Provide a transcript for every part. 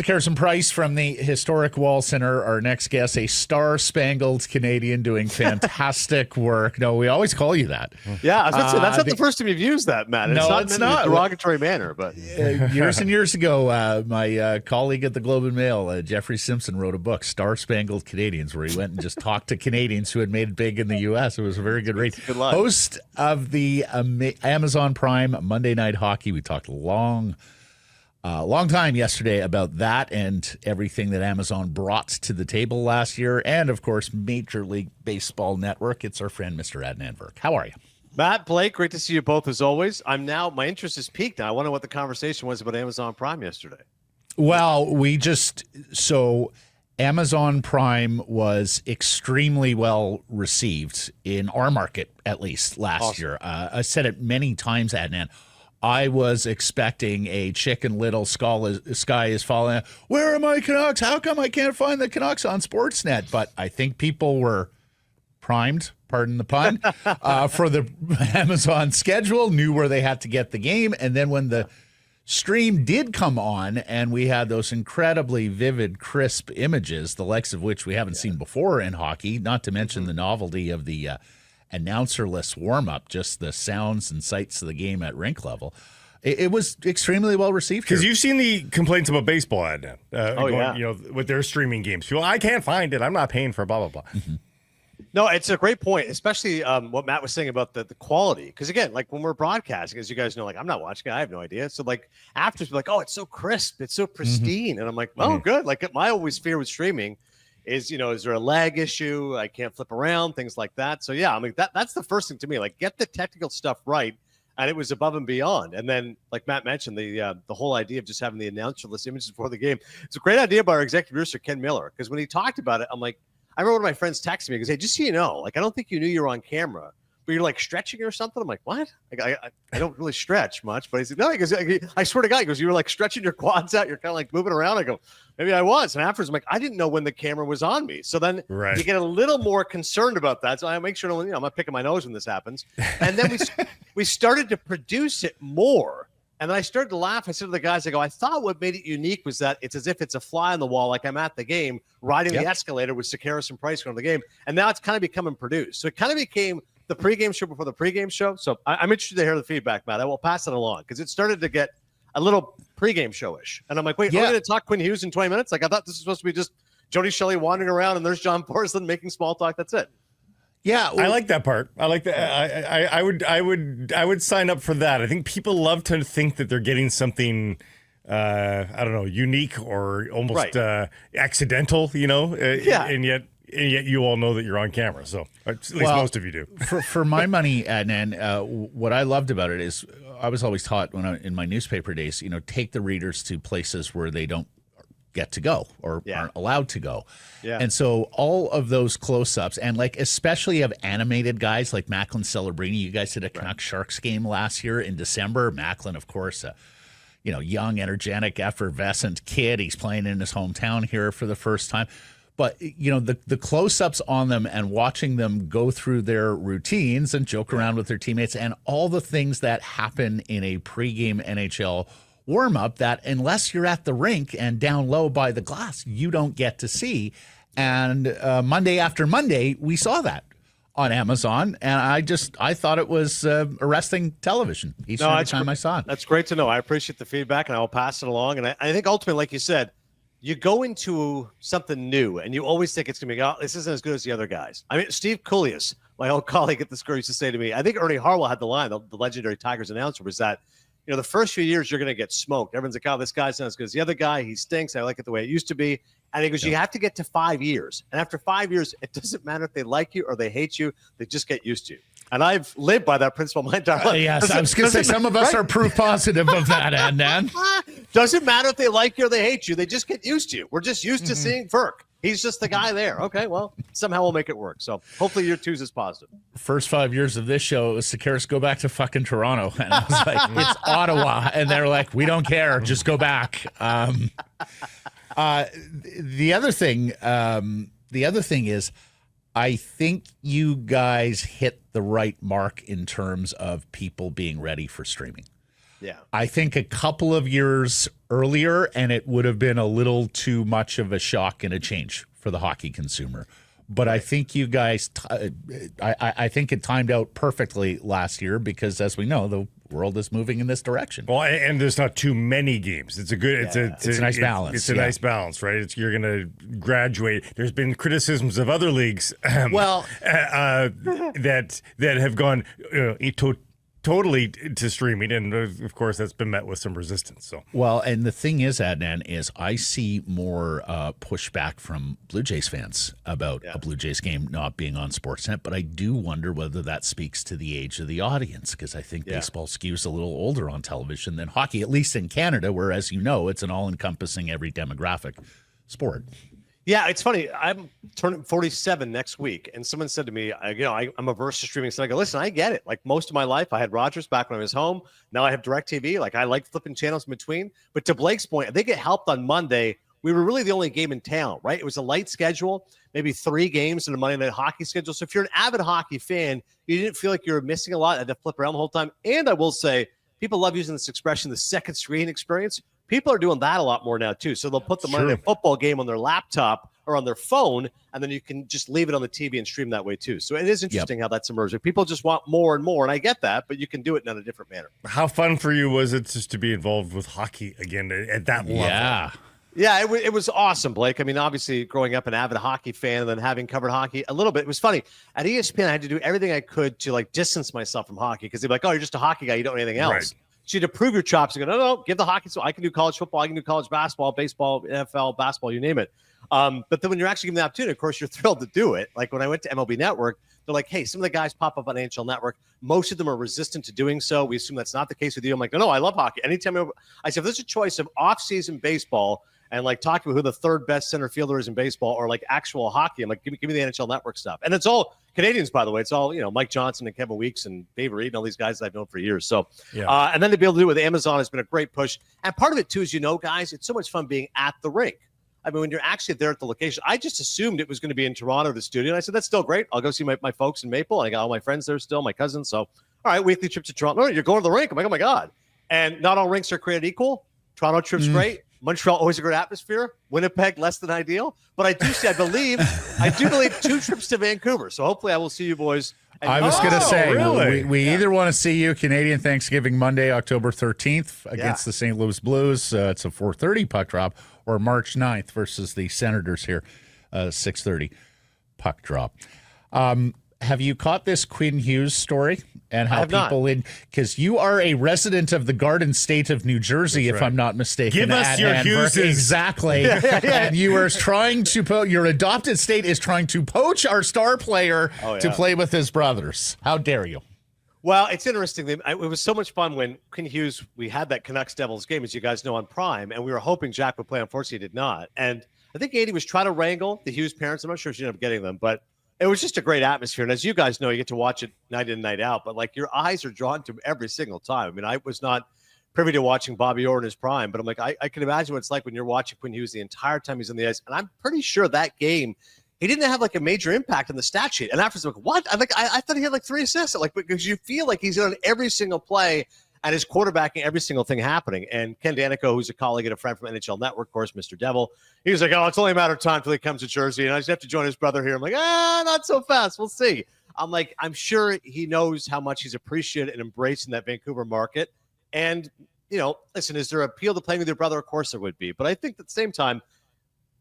Harrison Price from the historic Wall Center, our next guest, a star-spangled Canadian doing fantastic work. No, we always call you that. Yeah, I was about to say, that's not the first time you've used that, Matt. It's not in a derogatory manner. But years and years ago, my colleague at the Globe and Mail, Jeffrey Simpson, wrote a book, Star-Spangled Canadians, where he went and just talked to Canadians who had made it big in the U.S. It was a very good read. Good line. Host of the Amazon Prime Monday Night Hockey. We talked long time yesterday about that and everything that Amazon brought to the table last year. And, of course, Major League Baseball Network. It's our friend, Mr. Adnan Virk. How are you? Matt, Blake, great to see you both as always. My interest is peaked now. I wonder what the conversation was about Amazon Prime yesterday. Well, Amazon Prime was extremely well received in our market, at least last year. I said it many times, Adnan. I was expecting a Chicken Little Sky is Falling. Where are my Canucks? How come I can't find the Canucks on Sportsnet? But I think people were primed, pardon the pun, for the Amazon schedule, knew where they had to get the game. And then when the stream did come on and we had those incredibly vivid, crisp images, the likes of which we haven't seen before in hockey, not to mention the novelty of the announcerless warm-up, just the sounds and sights of the game at rink level. It was extremely well received. Because you've seen the complaints about baseball, Adnan, with their streaming games. Well, I can't find it. I'm not paying for blah, blah, blah. Mm-hmm. No, it's a great point, especially what Matt was saying about the quality. Because, again, like when we're broadcasting, as you guys know, like I'm not watching it. I have no idea. So, like, after, like, oh, it's so crisp. It's so pristine. And I'm like, oh, good. Like, my always fear with streaming is there a lag issue? I can't flip around, things like that. So, yeah, I mean, that's the first thing to me. Like, get the technical stuff right. And it was above and beyond. And then, like Matt mentioned, the whole idea of just having the announcerless images before the game. It's a great idea by our executive producer, Ken Miller, because when he talked about it, I'm like, I remember one of my friends texted me, because, hey, just so you know, like, I don't think you knew you were on camera, but you're like stretching or something. I'm like, what? Like, I don't really stretch much. But he said, no, he goes, I swear to God, he goes, you were like stretching your quads out. You're kind of like moving around. I go, maybe I was. And afterwards, I'm like, I didn't know when the camera was on me. So then you get a little more concerned about that. So I make sure, I'm not picking my nose when this happens. And then we started to produce it more. And then I started to laugh. I said to the guys, I go, I thought what made it unique was that it's as if it's a fly on the wall, like I'm at the game, riding the escalator with Harrison Price going to the game. And now it's kind of becoming produced. So it kind of became the pregame show before the pregame show. So I'm interested to hear the feedback, Matt. I will pass it along because it started to get a little pregame showish. And I'm like, wait, we're going to talk Quinn Hughes in 20 minutes? Like, I thought this was supposed to be just Jody Shelley wandering around and there's John Porcelain making small talk. That's it. Yeah, I like that part. I like that. I would sign up for that. I think people love to think that they're getting something, I don't know, unique or almost accidental, and yet you all know that you're on camera. So at least most of you do. For my money, Adnan, what I loved about it is I was always taught in my newspaper days, take the readers to places where they don't get to go or aren't allowed to go. Yeah. And so all of those close-ups and like especially of animated guys like Macklin Celebrini, you guys did a Canucks Sharks game last year in December. Macklin, of course, young, energetic, effervescent kid. He's playing in his hometown here for the first time. But, the close-ups on them and watching them go through their routines and joke around with their teammates and all the things that happen in a pregame NHL warm-up that unless you're at the rink and down low by the glass, you don't get to see. And Monday after Monday, we saw that on Amazon. And I thought it was arresting television each and every time I saw it. That's great to know. I appreciate the feedback, and I will pass it along. And I think ultimately, like you said, you go into something new, and you always think it's going to be, oh, this isn't as good as the other guys. I mean, Steve Koulias, my old colleague at the Score, used to say to me, I think Ernie Harwell had the line, the legendary Tigers announcer, was that, the first few years you're going to get smoked. Everyone's like, oh, this guy's not as good as the other guy. He stinks. I like it the way it used to be. And he goes, you have to get to 5 years. And after 5 years, it doesn't matter if they like you or they hate you. They just get used to you. And I've lived by that principle my entire life. Yes, I was going to say some of us are proof positive of that, Adnan. Doesn't matter if they like you or they hate you. They just get used to you. We're just used to seeing Virk. He's just the guy there. Okay, well, somehow we'll make it work. So hopefully year 2 is positive. First 5 years of this show, it was Sakaris, go back to fucking Toronto. And I was like, it's Ottawa. And they're like, we don't care. Just go back. The other thing is, I think you guys hit the right mark in terms of people being ready for streaming. Yeah. I think a couple of years earlier, and it would have been a little too much of a shock and a change for the hockey consumer. But I think you guys, I think it timed out perfectly last year because, as we know, the world is moving in this direction. Well, and there's not too many games. It's a good, it's a nice balance. It's a nice balance, right? You're going to graduate. There's been criticisms of other leagues, that have gone totally to streaming, and of course that's been met with some resistance. So well, and the thing is, Adnan, is I see more pushback from Blue Jays fans about a Blue Jays game not being on Sportsnet, but I do wonder whether that speaks to the age of the audience, because I think baseball skews a little older on television than hockey, at least in Canada, where, as you know, it's an all-encompassing every demographic sport. Yeah, it's funny. I'm turning 47 next week, and someone said to me, I'm averse to streaming. So I go, listen, I get it. Like most of my life, I had Rogers back when I was home. Now I have DirecTV. Like I like flipping channels in between. But to Blake's point, I think it helped on Monday. We were really the only game in town, right? It was a light schedule, maybe 3 games in a Monday night hockey schedule. So if you're an avid hockey fan, you didn't feel like you were missing a lot. I had to flip around the whole time. And I will say, people love using this expression, the second screen experience. People are doing that a lot more now, too. So they'll put the Monday Night Football game on their laptop or on their phone, and then you can just leave it on the TV and stream that way, too. So it is interesting how that's emerging. People just want more and more, and I get that, but you can do it in a different manner. How fun for you was it just to be involved with hockey again at that level? Yeah, it was awesome, Blake. I mean, obviously, growing up an avid hockey fan and then having covered hockey a little bit, it was funny. At ESPN, I had to do everything I could to, distance myself from hockey because they'd be like, oh, you're just a hockey guy. You don't know anything else. Right. So you had to prove your chops. You go, no, give the hockey. So I can do college football. I can do college basketball, baseball, NFL, basketball, you name it. But then when you're actually given the opportunity, of course, you're thrilled to do it. Like when I went to MLB Network, they're like, hey, some of the guys pop up on NHL Network. Most of them are resistant to doing so. We assume that's not the case with you. I'm like, no, I love hockey. Anytime I said, if there's a choice of off-season baseball and talking about who the third best center fielder is in baseball or actual hockey, I'm like, give me the NHL Network stuff. And it's all Canadians, by the way. It's all, Mike Johnson and Kevin Weeks and Dave Reed and all these guys that I've known for years. So, and then to be able to do it with Amazon has been a great push. And part of it, too, is, guys, it's so much fun being at the rink. I mean, when you're actually there at the location, I just assumed it was going to be in Toronto, the studio. And I said, that's still great. I'll go see my folks in Maple. I got all my friends there still, my cousins. So, all right, weekly trip to Toronto. No, you're going to the rink. I'm like, oh, my God. And not all rinks are created equal. Toronto trip's great. Montreal, always a great atmosphere. Winnipeg, less than ideal. But I do believe 2 trips to Vancouver. So hopefully I will see you boys. I was going to say, really? we either want to see you Canadian Thanksgiving Monday, October 13th against the St. Louis Blues. It's a 4:30 puck drop, or March 9th versus the Senators here, 6:30 puck drop. Have you caught this Quinn Hughes story and how people because you are a resident of the Garden State of New Jersey, if I'm not mistaken. Give us your Hughes. Exactly. And you are trying to your adopted state is trying to poach our star player to play with his brothers. How dare you? Well, it's interesting. It was so much fun when Quinn Hughes, we had that Canucks Devils game, as you guys know, on Prime, and we were hoping Jack would play. Unfortunately, he did not. And I think Andy was trying to wrangle the Hughes parents. I'm not sure if she ended up getting them, but it was just a great atmosphere. And as you guys know, you get to watch it night in, night out, but your eyes are drawn to every single time. I mean, I was not privy to watching Bobby Orr in his prime, but I'm like, I can imagine what it's like when you're watching Quinn Hughes the entire time he's on the ice. And I'm pretty sure that game, he didn't have a major impact on the stat sheet. And afterwards, I'm like, what? I thought he had 3 assists. Because you feel like he's on every single play and is quarterbacking every single thing happening. And Ken Danico, who's a colleague and a friend from NHL Network, of course, Mr. Devil, he was like, oh, it's only a matter of time till he comes to Jersey. And I just have to join his brother here. I'm like, not so fast. We'll see. I'm like, I'm sure he knows how much he's appreciated and embracing that Vancouver market. And, listen, is there appeal to playing with your brother? Of course there would be. But I think at the same time,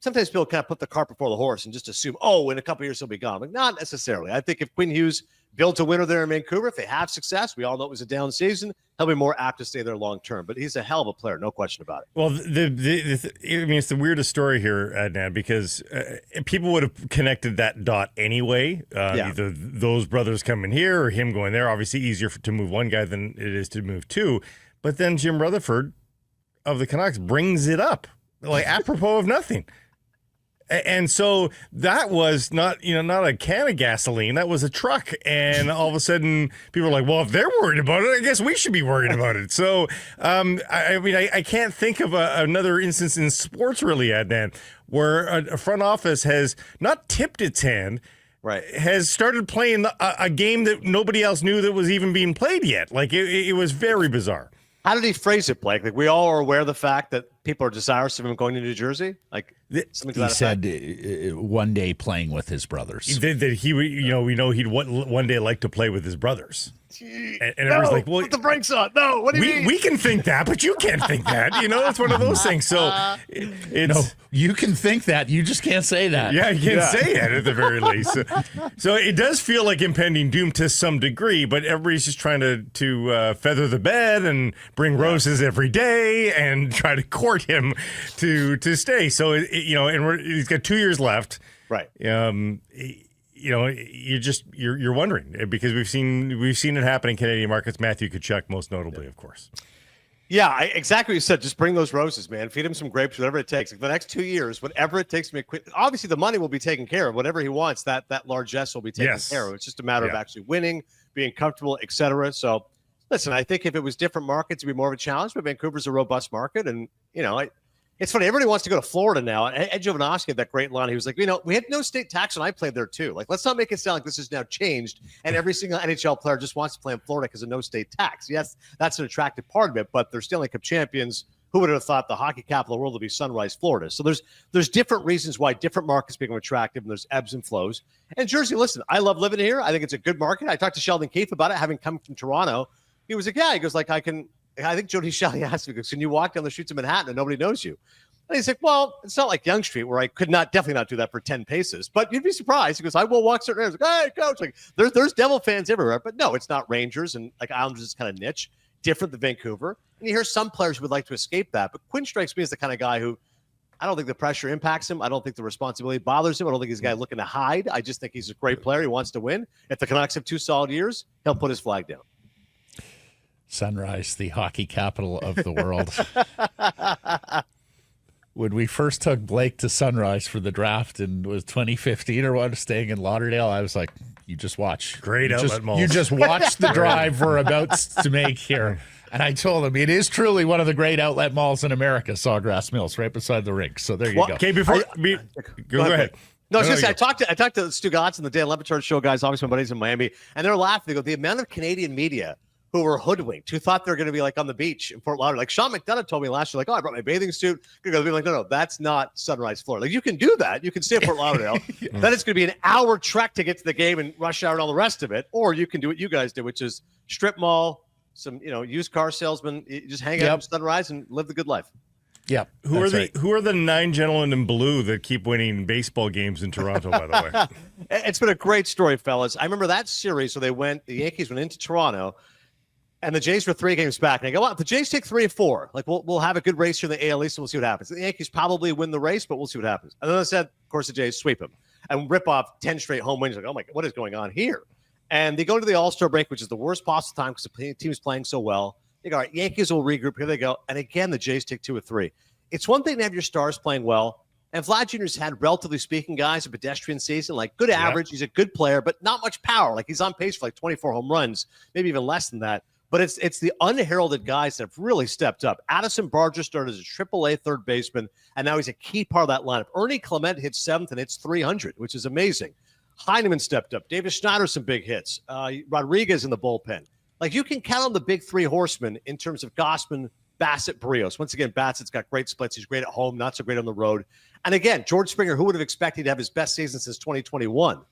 sometimes people kind of put the cart before the horse and just assume, in a couple of years he'll be gone. Like, not necessarily. I think if Quinn Hughes built a winner there in Vancouver, if they have success, we all know it was a down season, he'll be more apt to stay there long term. But he's a hell of a player, no question about it. Well, it's the weirdest story here, Adnan, because people would have connected that dot anyway. Either those brothers coming here or him going there. Obviously, easier to move one guy than it is to move 2. But then Jim Rutherford of the Canucks brings it up, apropos of nothing. And so that was not a can of gasoline. That was a truck. And all of a sudden, people are like, well, if they're worried about it, I guess we should be worried about it. So, I can't think of another instance in sports, really, Adnan, where a front office has not tipped its hand, right, has started playing a game that nobody else knew that was even being played yet. It was very bizarre. How did he phrase it, Blake? Like, we all are aware of the fact that people are desirous of him going to New Jersey. Like, something to He that said effect? one day playing with his brothers. That he would, we know he'd one day like to play with his brothers. And everyone's like, well, put the brakes on. No, what do you mean? We can think that, but you can't think that. It's one of those things. So No, you can think that. You just can't say that. Yeah, you can't say it at the very least. So it does feel like impending doom to some degree, but everybody's just trying to feather the bed and bring roses every day and try to court him to stay. So he's got 2 years left. Right. You're wondering because we've seen it happen in Canadian markets. Matthew Tkachuk, most notably, of course. Yeah, exactly what you said. Just bring those roses, man. Feed him some grapes, whatever it takes. Like the next 2 years, whatever it takes to make quit. Obviously, the money will be taken care of. Whatever he wants, that largesse will be taken care of. It's just a matter of actually winning, being comfortable, etc. So, listen, I think if it was different markets, it'd be more of a challenge. But Vancouver's a robust market, and it's funny. Everybody wants to go to Florida now. Ed Jovanovski had that great line. He was like, we had no state tax when I played there too. Like, let's not make it sound like this has now changed and every single NHL player just wants to play in Florida because of no state tax. Yes, that's an attractive part of it, but they're Stanley Cup champions. Who would have thought the hockey capital of the world would be Sunrise, Florida? So there's different reasons why different markets become attractive, and there's ebbs and flows. And Jersey, listen, I love living here. I think it's a good market. I talked to Sheldon Keefe about it, having come from Toronto. He was like, yeah, he goes like, I think Jody Shelley asked me, can you walk down the streets of Manhattan and nobody knows you? And he's like, well, it's not like Yonge Street where I could definitely not do that for 10 paces, but you'd be surprised. He goes, I will walk certain areas. Like, hey, coach, like there's Devil fans everywhere, but no, it's not Rangers and like Islanders is kind of niche, different than Vancouver. And you hear some players who would like to escape that, but Quinn strikes me as the kind of guy who I don't think the pressure impacts him. I don't think the responsibility bothers him. I don't think he's a guy looking to hide. I just think he's a great player. He wants to win. If the Canucks have 2 solid years, he'll put his flag down. Sunrise, the hockey capital of the world. When we first took Blake to Sunrise for the draft and was 2015 or what, staying in Lauderdale, I was like, you just watch. Great outlet malls. You just watch the drive we're about to make here. And I told him, it is truly one of the great outlet malls in America, Sawgrass Mills, right beside the rink. So there you go. Okay, go ahead. No, I was going to say, I talked to Stu Gotts and the Dan Levitar show guys, obviously my buddies in Miami, and they're laughing. They go, the amount of Canadian media who were hoodwinked, who thought they were going to be like on the beach in Fort Lauderdale. Like Sean McDonough told me last year, like, I brought my bathing suit. They'll be like, no, that's not Sunrise, Florida. Like, you can do that. You can stay at Fort Lauderdale. Then it's going to be an hour trek to get to the game and rush hour and all the rest of it. Or you can do what you guys do, which is strip mall, some used car salesman, just hang out at Sunrise and live the good life. Yeah. Who are the 9 gentlemen in blue that keep winning baseball games in Toronto, by the way? It's been a great story, fellas. I remember that series. So the Yankees went into Toronto. And the Jays were 3 games back. And I go, well, if the Jays take 3 or 4, like we'll have a good race here in the AL East and we'll see what happens. The Yankees probably win the race, but we'll see what happens. And then I said, of course, the Jays sweep them and rip off 10 straight home wins. Like, oh my God, what is going on here? And they go to the All-Star break, which is the worst possible time because the team is playing so well. They go, all right, Yankees will regroup. Here they go. And again, the Jays take 2 or 3. It's one thing to have your stars playing well. And Vlad Jr.'s had, relatively speaking, guys, a pedestrian season, like good average. He's a good player, but not much power. Like he's on pace for like 24 home runs, maybe even less than that. But it's the unheralded guys that have really stepped up. Addison Barger started as a AAA third baseman, and now he's a key part of that lineup. Ernie Clement hits 7th and hits 300, which is amazing. Heineman stepped up. Davis Schneider, some big hits. Rodriguez in the bullpen. Like, you can count on the big 3 horsemen in terms of Gausman, Bassett, Barrios. Once again, Bassett's got great splits. He's great at home, not so great on the road. And again, George Springer, who would have expected to have his best season since 2021?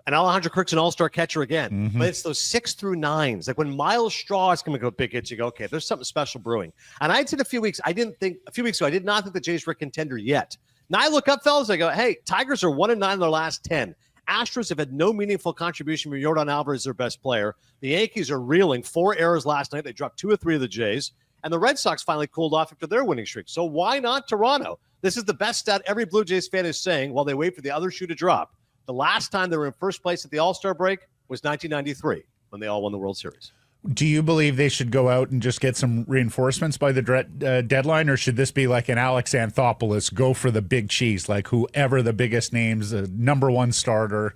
And Alejandro Kirk's an all-star catcher again. Mm-hmm. But it's those 6 through 9s. Like when Miles Straw is going to go big hits, you go, okay, there's something special brewing. And I said a few weeks ago, I did not think the Jays were a contender yet. Now I look up, fellas, I go, hey, Tigers are 1-9 in their last 10. Astros have had no meaningful contribution from Yordan Alvarez, their best player. The Yankees are reeling. 4 errors last night. They dropped 2 or 3 of the Jays. And the Red Sox finally cooled off after their winning streak. So why not Toronto? This is the best stat every Blue Jays fan is saying while they wait for the other shoe to drop. The last time they were in first place at the All-Star break was 1993 when they all won the World Series. Do you believe they should go out and just get some reinforcements by the deadline, or should this be like an Alex Anthopoulos, go for the big cheese, like whoever the biggest names, the number 1 starter?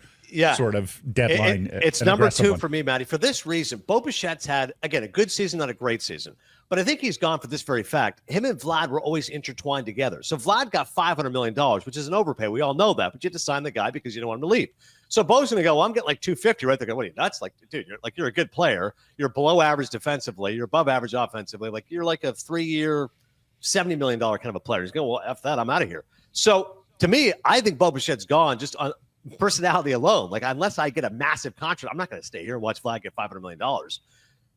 sort of deadline. It's number 2 for me, Matty. For this reason, Bo Bichette's had, again, a good season, not a great season. But I think he's gone for this very fact. Him and Vlad were always intertwined together. So Vlad got $500 million, which is an overpay. We all know that. But you had to sign the guy because you don't want him to leave. So Bo's going to go, well, I'm getting like $250, right? They're going, what are you, nuts? Like, dude, you're a good player. You're below average defensively. You're above average offensively. Like, you're like a 3-year, $70 million kind of a player. He's going, well, F that. I'm out of here. So to me, I think Bo Bichette's gone just on personality alone. Like, unless I get a massive contract, I'm not going to stay here and watch Vlad get $500 million.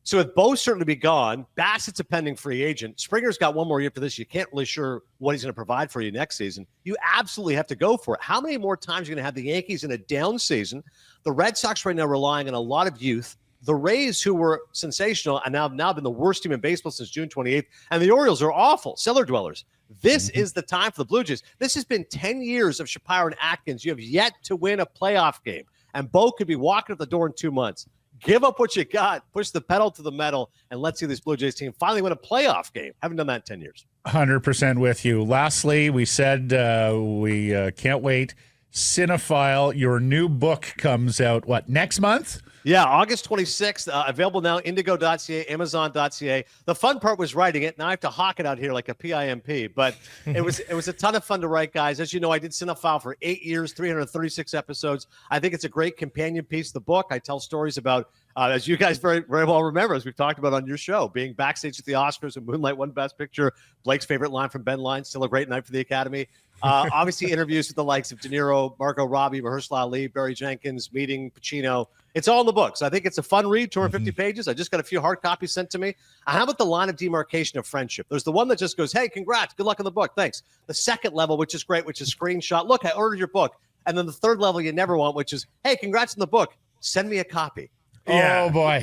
So with Bo certainly be gone, Bassett's a pending free agent. Springer's got one more year for this. You can't really sure what he's going to provide for you next season. You absolutely have to go for it. How many more times are you going to have the Yankees in a down season? The Red Sox right now relying on a lot of youth. The Rays, who were sensational and now been the worst team in baseball since June 28th, and the Orioles are awful, cellar dwellers. This is the time for the Blue Jays. This has been 10 years of Shapiro and Atkins. You have yet to win a playoff game, and Bo could be walking at the door in 2 months. Give up what you got, push the pedal to the metal, and let's see this Blue Jays team finally win a playoff game. Haven't done that in 10 years. 100% with you. Lastly, we said we can't wait. Cinephile, your new book comes out, next month? Yeah, August 26th, available now, indigo.ca, amazon.ca. The fun part was writing it. Now I have to hawk it out here like a PIMP, but it was a ton of fun to write, guys. As you know, I did Cinephile for 8 years, 336 episodes. I think it's a great companion piece to the book. I tell stories about, as you guys very, very well remember, as we've talked about on your show, being backstage at the Oscars when Moonlight won Best Picture, Blake's favorite line from Ben Lyons, still a great night for the Academy. Obviously, interviews with the likes of De Niro, Margot Robbie, Mahershala Ali, Barry Jenkins, meeting Pacino. It's all in the book. So I think it's a fun read, 250 pages. I just got a few hard copies sent to me. How about the line of demarcation of friendship? There's the one that just goes, hey, congrats. Good luck on the book. Thanks. The second level, which is great, which is screenshot. Look, I ordered your book. And then the third level you never want, which is, hey, congrats on the book. Send me a copy. Yeah. Oh, boy.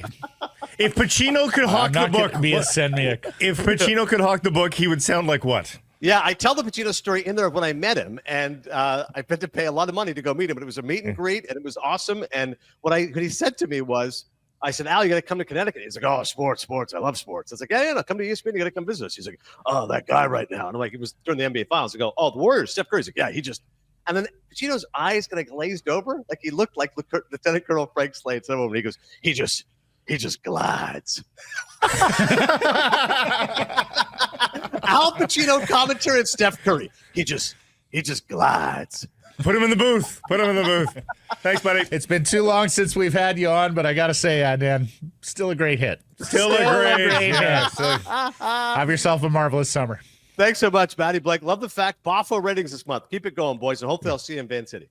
If Pacino could hawk the book, if Pacino could hawk the book, he would sound like what? Yeah, I tell the Pacino story in there when I met him, and I had to pay a lot of money to go meet him, but it was a meet and greet, and it was awesome. And what he said to me was, I said, Al, you got to come to Connecticut. He's like, oh, sports. I love sports. I was like, yeah, no, come to ESPN. You got to come visit us. He's like, oh, that guy right now. And I'm like, it was during the NBA Finals. I go, oh, the Warriors, Steph Curry. He's like, yeah, and then Pacino's eyes kind of glazed over, like he looked like Lieutenant Colonel Frank Slade. Someone, he goes, he just glides. Al Pacino commentary and Steph Curry. He just glides. Put him in the booth. Thanks, buddy. It's been too long since we've had you on, but I got to say, Adnan, still a great hit. Still a great hit. Have yourself a marvelous summer. Thanks so much, Matty Blake. Love the fact. Boffo ratings this month. Keep it going, boys, and hopefully I'll see you in Van City.